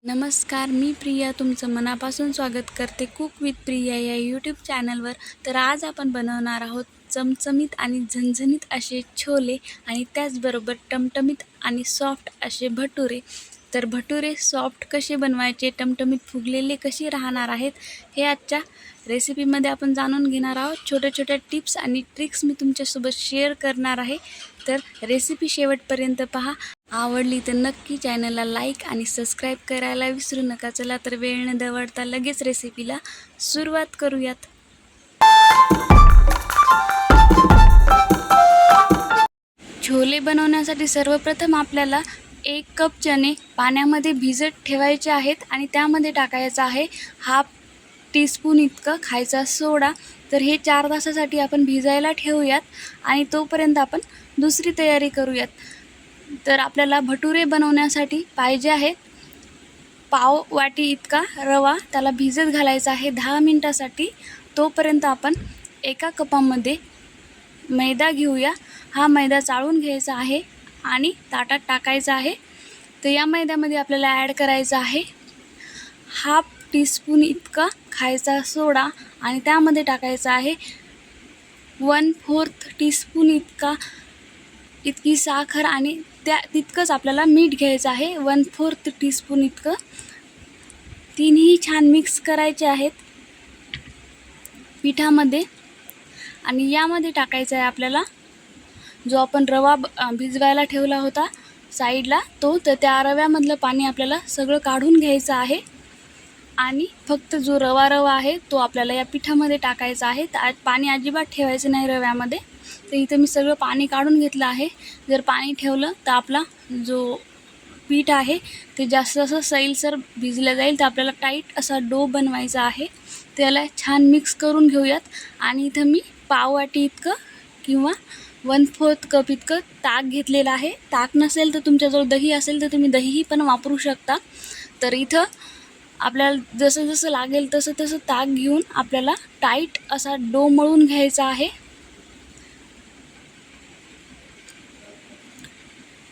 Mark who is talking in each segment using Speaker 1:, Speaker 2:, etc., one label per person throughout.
Speaker 1: नमस्कार, मी प्रिया तुमचं मनापासून स्वागत करते कुक विथ प्रिया या यूट्यूब चॅनलवर. तर आज आपण बनवणार आहोत चमचमीत आणि झणझणीत असे छोले आणि त्याचबरोबर टमटमीत आणि सॉफ्ट असे भटुरे. तर भटुरे सॉफ्ट कसे बनवायचे, टमटमीत फुगलेले कसे राहणार आहेत, हे आजच्या रेसिपीमध्ये आपण जाणून घेणार आहोत. छोट्या छोट्या टिप्स आणि ट्रिक्स मी तुमच्यासोबत शेअर करणार आहे. तर रेसिपी शेवटपर्यंत पहा. आवडली तर नक्की चॅनलला लाईक आणि सबस्क्राईब करायला विसरू नका. चला तर वेळ न दवडता लगेच रेसिपीला सुरुवात करूयात. छोले बनवण्यासाठी सर्वप्रथम आपल्याला 1 कप चणे पाण्यामध्ये भिजत ठेवायचे आहेत आणि त्यामध्ये टाकायचा आहे हाफ टीस्पून इतकं खायचा सोडा. तर हे 4 तासासाठी आपण भिजायला ठेवूयात आणि तोपर्यंत आपण दुसरी तयारी करूयात. तर आपल्याला भटुरे बनवण्यासाठी पाहिजे आहे पाव वाटी इतका रवा, त्याला भिजत घालायचा आहे 10 मिनिटासाठी. तोपर्यंत आपण एका कपामध्ये मैदा घेऊया. हा मैदा चाळून घ्यायचा आहे आणि ताटात टाकायचा आहे. तर या मैद्यामध्ये आपल्याला ॲड करायचा आहे हाफ टीस्पून इतका खायचा सोडा आणि त्यामध्ये टाकायचा आहे 1/4 टीस्पून इतकी साखर आणि तितकंच आपल्याला मीठ घ्यायचं आहे 1/4 टीस्पून इतकं. तिन्ही छान मिक्स करायचे आहेत पिठामध्ये आणि यामध्ये टाकायचा आहे आपल्याला जो आपण रवा भिजवायला ठेवला होता साईडला तर त्या रव्यामधलं पाणी आपल्याला सगळं काढून घ्यायचं आहे आणि फक्त जो रवा आहे तो आपल्याला या पिठामध्ये टाकायचा आहे. पाणी अजिबात ठेवायचं नाही रव्यामध्ये. तर इथं मी सगळं पाणी काढून घेतलं आहे. जर पाणी ठेवलं तर आपला जो पीठ आहे ते जास्त असं सैलसर भिजलं जाईल. तर आपल्याला टाईट असा डो बनवायचा आहे. त्याला छान मिक्स करून घेऊयात. आणि इथं मी पाववाटी इतकं किंवा 1/4 कप इतकं ताक घेतलेलं आहे. ताक नसेल तर तुमच्याजवळ दही असेल तर तुम्ही दहीही पण वापरू शकता. तर इथं आपल्याला जसं जसं लागेल तसं तसं ताक घेऊन आपल्याला टाईट असा डो मळून घ्यायचा आहे.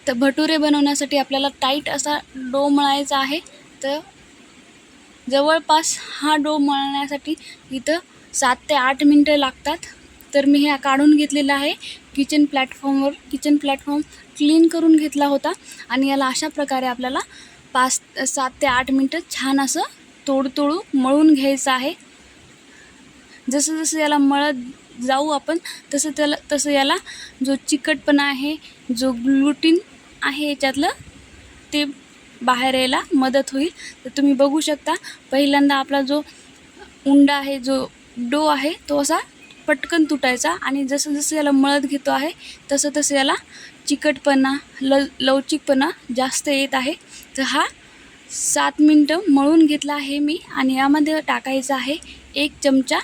Speaker 1: तर भटुरे बनवण्यासाठी आपल्याला टाईट असा डो मळायचा आहे. तर जवळपास हा डो मळण्यासाठी इथं 7 ते 8 मिनटं लागतात. तर मी हे काढून घेतलेलं आहे किचन प्लॅटफॉर्म क्लीन करून घेतला होता आणि याला अशा प्रकारे आपल्याला 7 ते 8 मिनटं छान असं तोडू मळून घ्यायचं आहे. जसं जसं याला मळत जाऊ आपण तसं याला जो चिकटपणा आहे, जो ग्लुटीन आहे याच्यातलं, ते बाहेर यायला मदत होईल. तर तुम्ही बघू शकता पहिल्यांदा आपला जो उंडा आहे, जो डो आहे तो असा पटकन तुटायचा आणि जसं जसं याला मळत घेतो आहे तसं तसं याला चिकटपणा लवचिकपणा जास्त येत आहे. तर हा 7 मिनटं मळून घेतला आहे मी आणि यामध्ये टाकायचं आहे 1 चमचा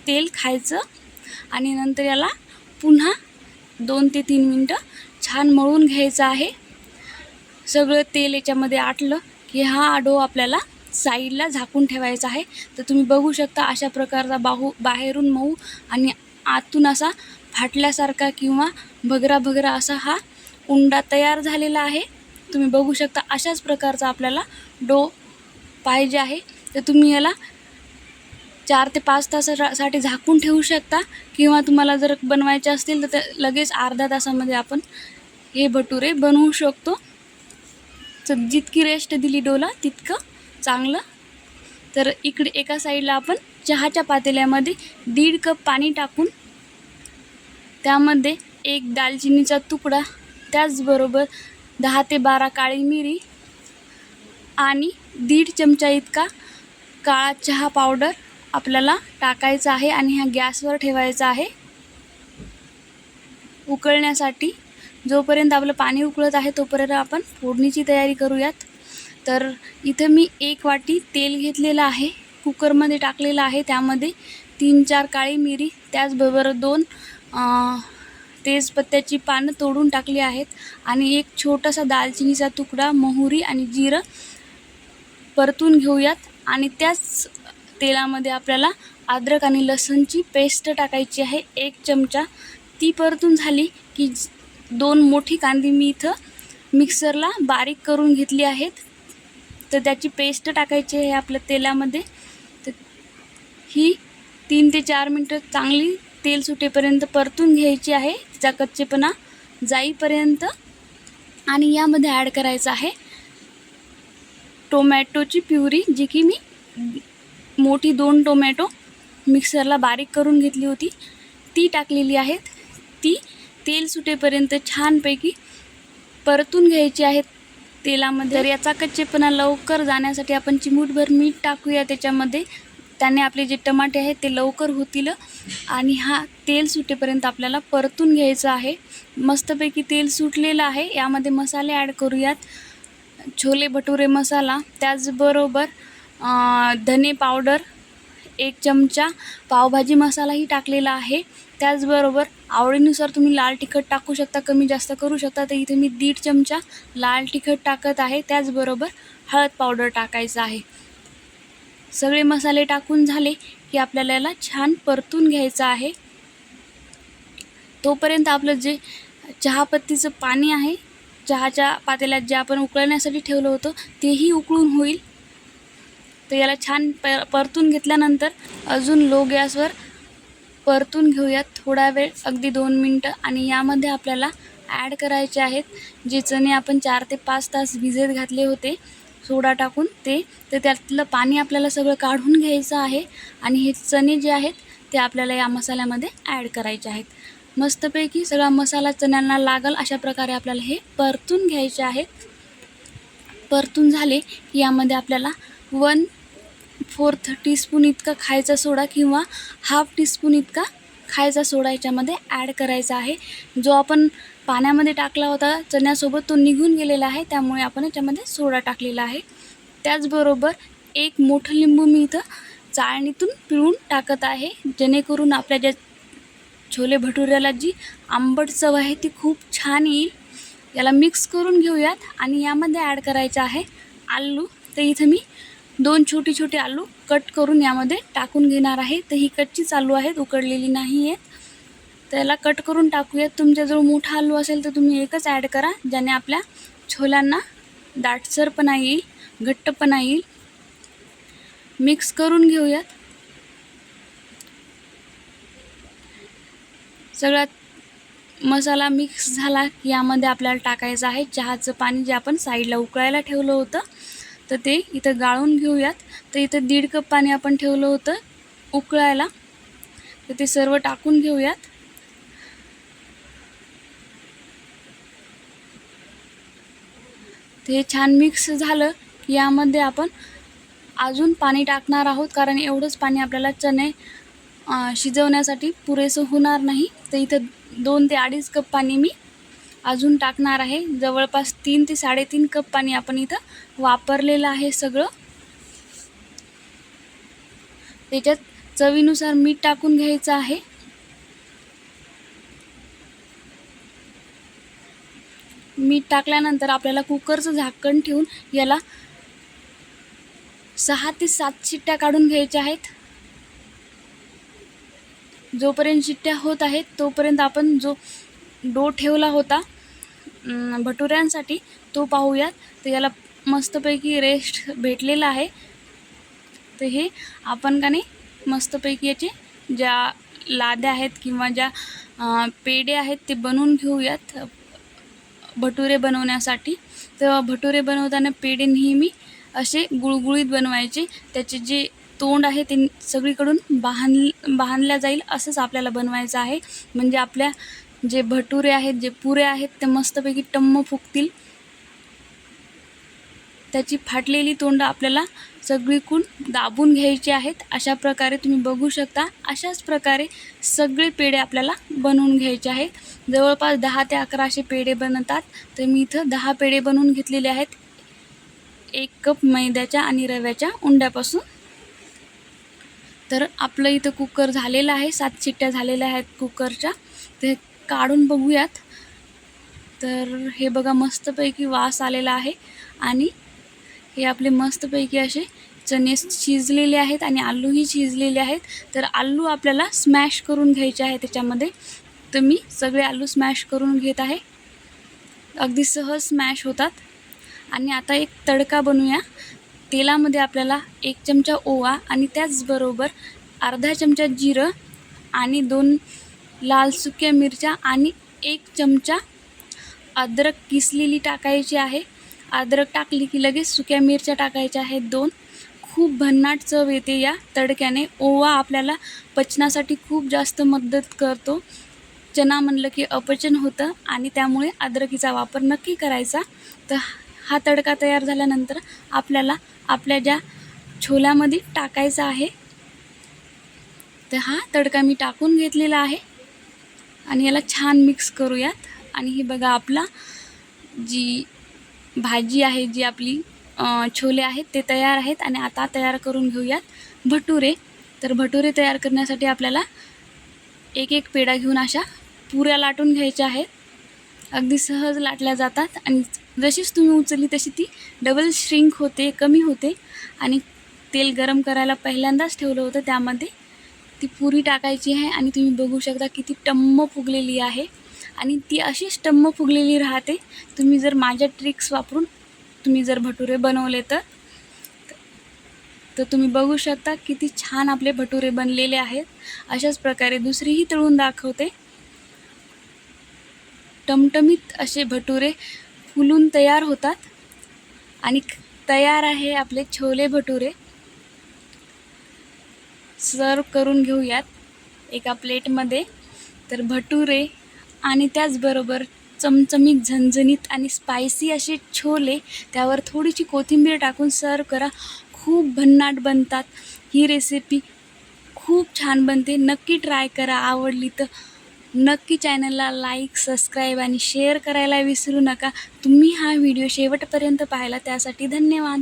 Speaker 1: तेल खायचं आणि नंतर याला पुन्हा 2 ते 3 मिनटं छान मळून घ्यायचं आहे. सगळं तेल याच्यामध्ये आटलं की हा डो आपल्याला साईडला झाकून ठेवायचा आहे. तर तुम्ही बघू शकता अशा प्रकारचा बाहेरून मऊ आणि आतून असा फाटल्यासारखा किंवा भगरा असा हा उंडा तयार झालेला आहे. तुम्ही बघू शकता अशाच प्रकारचा आपल्याला डो पाहिजे आहे. तर तुम्ही याला 4 ते 5 तासासाठी झाकून ठेवू शकता किंवा तुम्हाला जर बनवायचे असतील तर लगेच अर्ध्या तासामध्ये आपण हे भटुरे बनवू शकतो. तर जितकी रेस्ट दिली डोला तितकं चांगलं. तर इकडे एका साईडला आपण चहाच्या पातेल्यामध्ये 1.5 कप पाणी टाकून त्यामध्ये 1 दालचिनीचा तुकडा, त्याचबरोबर 10 ते 12 काळी मिरी आणि 1.5 चमचा इतका काळा चहा पावडर आपल्याला टाकायचा आहे आणि हा गॅसवर ठेवायचा आहे उकळण्यासाठी. जोपर्यंत आपलं पाणी उकळत आहे तोपर्यंत आपण फोडणीची तयारी करूयात. तर इथं मी 1 वाटी तेल घेतलेलं आहे, कुकरमध्ये टाकलेलं आहे. त्यामध्ये 3-4 काळी मिरी, त्याचबरोबर 2 तेजपत्त्याची पानं तोडून टाकली आहेत आणि 1 छोटासा दालचिनीचा तुकडा, मोहरी आणि जिरं परतून घेऊयात. आणि त्याच तेलामध्ये आपल्याला अद्रक आणि लसूणची पेस्ट टाकायची आहे 1 चमचा. ती परतून झाली की 2 मोठी कांदी मी इथं मिक्सरला बारीक करून घेतली आहेत. तर त्याची पेस्ट टाकायची आहे आपल्या तेलामध्ये. तर ही 3 ते 4 मिनटं चांगली तेल सुटेपर्यंत परतून घ्यायची आहे, तिचा कच्चेपणा जाईपर्यंत. आणि यामध्ये ॲड करायचं आहे टोमॅटोची प्युरी, जी की मी मोठी 2 टोमॅटो मिक्सरला बारीक करून घेतली होती ती टाकलेली आहेत. ती तेल सुटेपर्यंत छानपैकी परतून घ्यायची आहेत तेलामध्ये. तर याचा कच्चेपणा लवकर जाण्यासाठी आपण चिमूटभर मीठ टाकूया त्याच्यामध्ये. त्याने आपले जे टमाटे आहेत ते लवकर होतील. आणि हा तेल सुटेपर्यंत आपल्याला परतून घ्यायचं आहे. मस्तपैकी तेल सुटलेलं आहे. यामध्ये मसाले ॲड करूयात. छोले भटुरे मसाला, त्याचबरोबर धने पावडर 1 चमचा, पावभाजी मसालाही टाकलेला आहे. त्याचबरोबर आवडीनुसार तुम्ही लाल तिखट टाकू शकता, कमी जास्त करू शकता. तर इथे मी 1.5 चमचा लाल तिखट टाकत आहे. त्याचबरोबर हळद पावडर टाकायचं आहे. सगळे मसाले टाकून झाले की आपल्याला याला छान परतून घ्यायचं आहे. तोपर्यंत आपलं जे चहापत्तीचं पाणी आहे, चहाच्या पातेल्यात जे आपण उकळण्यासाठी ठेवलं होतं तेही उकळून होईल. तर याला छान परतून घेतल्यानंतर अजून लो गॅसवर परतून घेऊयात थोडा वेळ, अगदी 2 मिनटं. आणि यामध्ये आपल्याला ॲड करायचे आहेत जे चणे आपण 4 ते 5 तास भिजत घातले होते सोडा टाकून ते. तर त्यातलं पाणी आपल्याला सगळं काढून घ्यायचं आहे. आणि हे चणे जे आहेत ते आपल्याला या मसाल्यामध्ये ॲड करायचे आहेत. मस्तपैकी सगळा मसाला चण्यांना लागल अशा प्रकारे आपल्याला हे परतून घ्यायचे आहेत. परतून झाले की यामध्ये आपल्याला 1/4 टीस्पून इतका खायचा सोडा किंवा 1/2 टीस्पून इतका खायचा सोडा याच्यामध्ये ॲड करायचा आहे. जो आपण पाण्यामध्ये टाकला होता चण्यासोबत तो निघून गेलेला आहे, त्यामुळे आपण याच्यामध्ये सोडा टाकलेला आहे. त्याचबरोबर 1 मोठं लिंबू मी इथं चाळणीतून पिळून टाकत आहे, जेणेकरून आपल्या ज्या छोले भटुऱ्याला जी आंबट चव आहे ती खूप छान येईल. याला मिक्स करून घेऊयात. आणि यामध्ये ॲड करायचं आहे आलू. तर इथं मी 2 छोटे आलू कट करून यामध्ये टाकून घेणार आहे. तर ही कच्चीच आलू आहेत, उकडलेली नाही आहेत. तर याला कट करून टाकूयात. तुमच्याजवळ मोठा आलू असेल तर तुम्ही एकच ॲड करा, ज्याने आपल्या छोल्यांना दाटसरपणा येईल, घट्टपणा येईल. मिक्स करून घेऊयात. सगळा मसाला मिक्स झाला की यामध्ये आपल्याला टाकायचं आहे चहाचं पाणी, जे आपण साईडला उकळायला ठेवलं होतं. तर ते इथं गाळून घेऊयात. तर इथं 1.5 कप पाणी आपण ठेवलं होतं उकळायला, तर ते सर्व टाकून घेऊयात. ते छान मिक्स झालं की यामध्ये आपण अजून पाणी टाकणार आहोत, कारण एवढंच पाणी आपल्याला चणे शिजवण्यासाठी पुरेसं होणार नाही. तर इथं 2 ते 2.5 कप पाणी मी अजून टाकणार आहे. जवळपास 3 ते 3.5 कप पाणी आपण इथं वापरलेलं आहे सगळं. त्याच्यात चवीनुसार मीठ टाकून घ्यायचं आहे. मीठ टाकल्यानंतर आपल्याला कुकरचं झाकण ठेवून याला 6 ते 7 शिट्ट्या काढून घ्यायच्या आहेत. जोपर्यंत शिट्ट्या होत आहेत तोपर्यंत आपण जो डो ठेवला होता भटुऱ्यांसाठी तो पाहूयात. तर याला मस्तपैकी रेस्ट भेटलेला आहे. तर हे आपण का नाही मस्तपैकी याचे ज्या लाद्या आहेत किंवा ज्या पेढे आहेत ते बनवून घेऊयात भटुरे बनवण्यासाठी. तर भटुरे बनवताना पेढे नेहमी असे गुळगुळीत बनवायचे. त्याचे जे तोंड आहे ते सगळीकडून बांधल्या जाईल असंच आपल्याला बनवायचं आहे. म्हणजे आपल्या जे भटुरे आहेत, जे पुरे आहेत ते मस्तपैकी टम्म फुगतील. त्याची फाटलेली तोंड आपल्याला सगळीकडून दाबून घ्यायची आहेत. अशा प्रकारे तुम्ही बघू शकता. अशाच प्रकारे सगळे पेढे आपल्याला बनवून घ्यायचे आहेत. जवळपास 10 ते 11 असे पेढे बनतात. तर मी इथं 10 पेढे बनवून घेतलेले आहेत 1 कप मैद्याच्या आणि रव्याच्या उंड्यापासून. तर आपलं इथं कुकर झालेलं आहे, 7 शिट्ट्या झालेल्या आहेत कुकरच्या. ते काढून बघूयात. तर हे बघा मस्तपैकी वास आलेला आहे. आणि हे आपले मस्तपैकी असे चणे शिजलेले आहेत आणि आलूही शिजलेले आहेत. तर आलू आपल्याला स्मॅश करून घ्यायचे आहे त्याच्यामध्ये. तर मी सगळे आलू स्मॅश करून घेत आहे. अगदी सहज स्मॅश होतात. आणि आता एक तडका बनवूया. तेलामध्ये आपल्याला 1 चमचा ओवा आणि त्याचबरोबर अर्धा चमचा जिरं आणि 2 लाल सुक्या मिरच्या आणि 1 चमचा अद्रक किसलेली टाकायची आहे. अद्रक टाकली की लगेच सुक्या मिरच्या टाकायच्या आहेत 2. खूप भन्नाट चव येते या तडक्याने. ओवा आपल्याला पचनासाठी खूप जास्त मदत करतो. चणा म्हणलं की अपचन होतं आणि त्यामुळे अद्रकीचा वापर नक्की करायचा. तर हा तडका तयार झाल्यानंतर आपल्याला आपल्या ज्या छोल्यामध्ये टाकायचा आहे. तर हा तडका मी टाकून घेतलेला आहे आणि याला छान मिक्स करूयात. आणि ही बघा आपला जी भाजी आहे, जी आपली छोले आहेत ते तयार आहेत. आणि आता तयार करून घेऊयात भटुरे. तर भटुरे तयार करण्यासाठी आपल्याला एक पेढा घेऊन अशा पुऱ्या लाटून घ्यायच्या आहेत. अगदी सहज लाटल्या जातात आणि जशीच तुम्ही उचलली तशी ती डबल श्रिंक होते, कमी होते. आणि तेल गरम करायला पहिल्यांदाच ठेवलं होतं, त्यामध्ये ती पुरी टाकायची आहे आणि तुम्ही बघू शकता किती टम्म फुगलेली आहे. आणि ती अशीच टम्म फुगलेली राहते. तुम्ही जर माझ्या ट्रिक्स वापरून तुम्ही जर भटुरे बनवले तर तुम्ही बघू शकता किती छान आपले भटुरे बनलेले आहेत. अशाच प्रकारे दुसरीही तळून दाखवते. टमटमीत असे भटुरे फुलून तयार होतात आणि तयार आहे आपले छोले भटुरे. सर्व करून घेऊयात एका प्लेटमध्ये. तर भटुरे आणि त्याचबरोबर चमचमीत, झणझणीत आणि स्पायसी असे छोले, त्यावर थोडीशी कोथिंबीर टाकून सर्व करा. खूप भन्नाट बनतात. ही रेसिपी खूप छान बनते. नक्की ट्राय करा. आवडली तर नक्की चॅनलला लाईक, सबस्क्राईब आणि शेअर करायला विसरू नका. तुम्ही हा व्हिडिओ शेवटपर्यंत पाहिला त्यासाठी धन्यवाद.